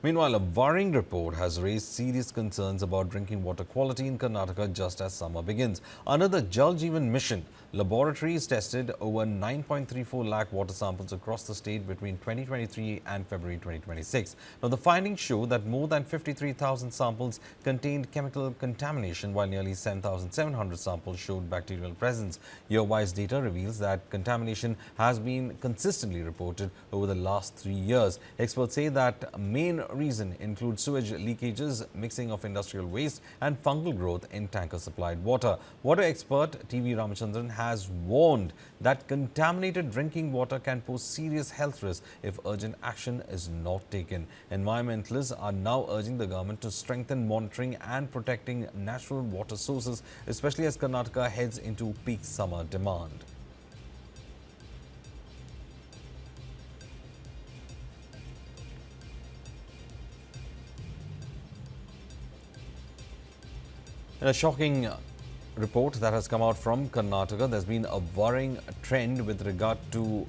Meanwhile, a worrying report has raised serious concerns about drinking water quality in Karnataka just as summer begins. Under the Jal Jeevan Mission, laboratories tested over 9.34 lakh water samples across the state between 2023 and February 2026. Now, the findings show that more than 53,000 samples contained chemical contamination, while nearly 7,700 samples showed bacterial presence. Year-wise data reveals that contamination has been consistently reported over the last 3 years. Experts say that main reason includes sewage leakages, mixing of industrial waste and fungal growth in tanker-supplied water. Water expert TV Ramachandran has warned that contaminated drinking water can pose serious health risks if urgent action is not taken. Environmentalists are now urging the government to strengthen monitoring and protecting natural water sources, especially as Karnataka heads into peak summer demand. In a shocking report that has come out from Karnataka, there's been a worrying trend with regard to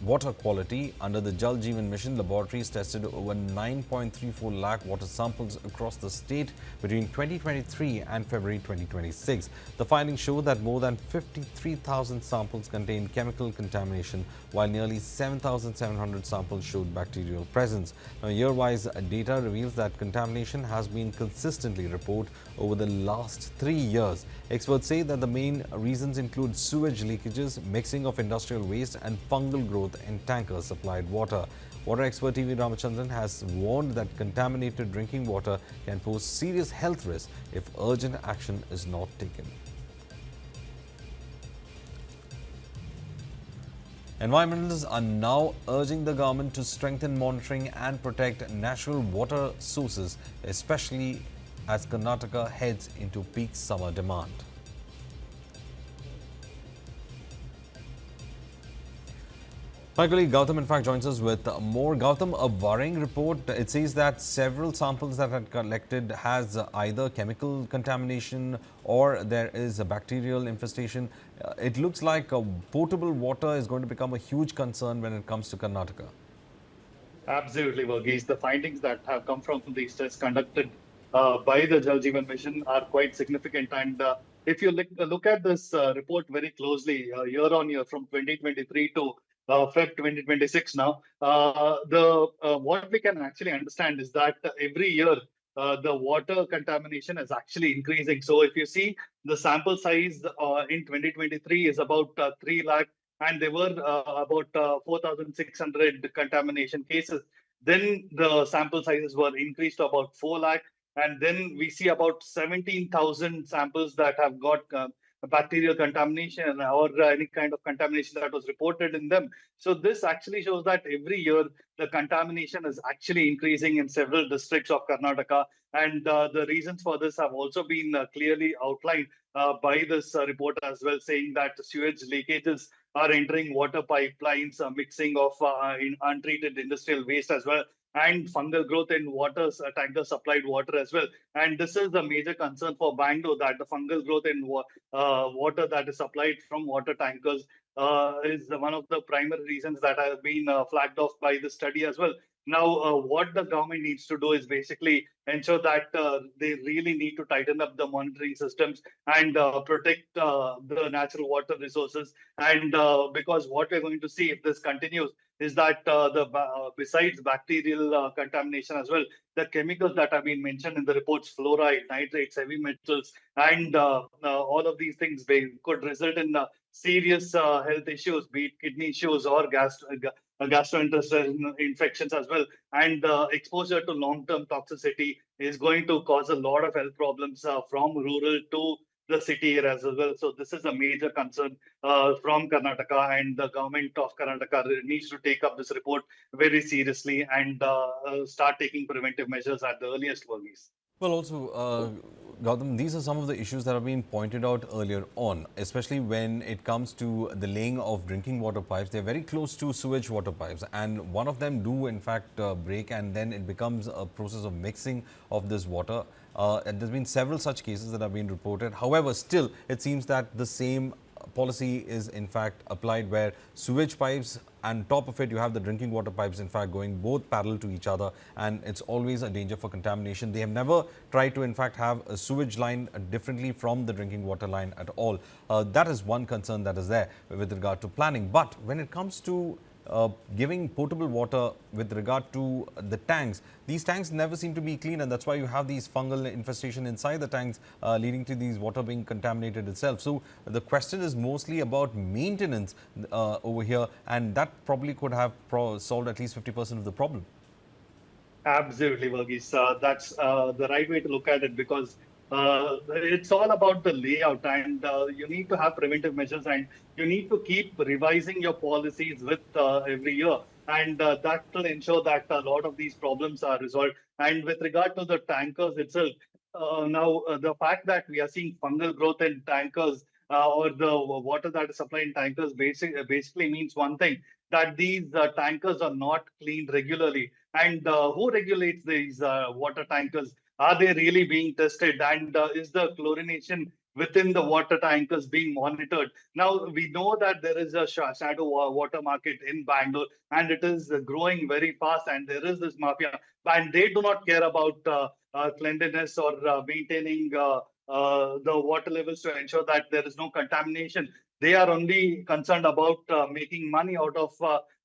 water quality. Under the Jal Jeevan Mission, laboratories tested over 9.34 lakh water samples across the state between 2023 and February 2026. The findings show that more than 53,000 samples contained chemical contamination, while nearly 7,700 samples showed bacterial presence. Now, year-wise data reveals that contamination has been consistently reported over the last 3 years. Experts say that the main reasons include sewage leakages, mixing of industrial waste and fungal growth in tanker-supplied water. Water expert TV Ramachandran has warned that contaminated drinking water can pose serious health risks if urgent action is not taken. Environmentalists are now urging the government to strengthen monitoring and protect natural water sources, especially as Karnataka heads into peak summer demand. My colleague Gautam, in fact, joins us with more. Gautam, a worrying report. It says that several samples that had collected has either chemical contamination or there is a bacterial infestation. It looks like potable water is going to become a huge concern when it comes to Karnataka. Absolutely, Varghese. The findings that have come from these tests conducted by the Jal Jeevan Mission are quite significant. And if you look at this report very closely, year on year from 2023 to Feb 2026 now, the what we can actually understand is that every year the water contamination is actually increasing. So if you see the sample size in 2023 is about 3 lakh, and there were about 4,600 contamination cases. Then the sample sizes were increased to about 4 lakh. And then we see about 17,000 samples that have got bacterial contamination or any kind of contamination that was reported in them. So this actually shows that every year the contamination is actually increasing in several districts of Karnataka. And the reasons for this have also been clearly outlined by this report as well, saying that sewage leakages are entering water pipelines, mixing of in untreated industrial waste as well, and fungal growth in water, tanker supplied water as well. And this is a major concern for Bangalore, that the fungal growth in water that is supplied from water tankers is one of the primary reasons that have been flagged off by the study as well. Now, what the government needs to do is basically ensure that they really need to tighten up the monitoring systems and protect the natural water resources. And because what we're going to see if this continues is that besides bacterial contamination as well, the chemicals that have been mentioned in the reports, fluoride, nitrates, heavy metals, and all of these things could result in serious health issues, be it kidney issues or gastrointestinal infections as well. And exposure to long-term toxicity is going to cause a lot of health problems from rural to the city areas as well. So this is a major concern from Karnataka, and the government of Karnataka needs to take up this report very seriously and start taking preventive measures at the earliest, Varghese. Well, also, Gautam, these are some of the issues that have been pointed out earlier on, especially when it comes to the laying of drinking water pipes. They're very close to sewage water pipes, and one of them do, in fact, break, and then it becomes a process of mixing of this water. And there's been several such cases that have been reported. However, still, it seems that the same policy is in fact applied where sewage pipes and top of it you have the drinking water pipes in fact going both parallel to each other, and it's always a danger for contamination. They have never tried to in fact have a sewage line differently from the drinking water line at all. That is one concern that is there with regard to planning. But when it comes to giving potable water with regard to the tanks, these tanks never seem to be clean, and that's why you have these fungal infestation inside the tanks, leading to these water being contaminated itself. So the question is mostly about maintenance over here, and that probably could have solved at least 50% of the problem. Absolutely, Verghese. That's the right way to look at it, because it's all about the layout, and you need to have preventive measures, and you need to keep revising your policies with every year, and that will ensure that a lot of these problems are resolved. And with regard to the tankers itself, now the fact that we are seeing fungal growth in tankers, or the water that is supplied in tankers basically means one thing, that these tankers are not cleaned regularly. And who regulates these water tankers? Are they really being tested? And is the chlorination within the water tankers being monitored? Now, we know that there is a shadow water market in Bangalore, and it is growing very fast, and there is this mafia, and they do not care about cleanliness or maintaining the water levels to ensure that there is no contamination. They are only concerned about making money out of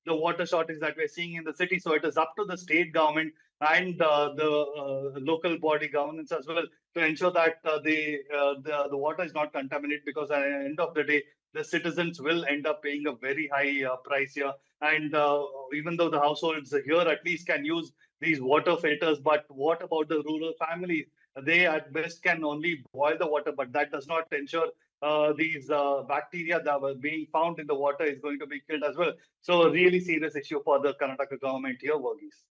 the water shortage that we're seeing in the city. So it is up to the state government and the local body governance as well to ensure that the water is not contaminated, because at the end of the day, the citizens will end up paying a very high price here. And even though the households here at least can use these water filters, but what about the rural families? They at best can only boil the water, but that does not ensure these bacteria that were being found in the water is going to be killed as well. So, really serious issue for the Karnataka government here, Verghese.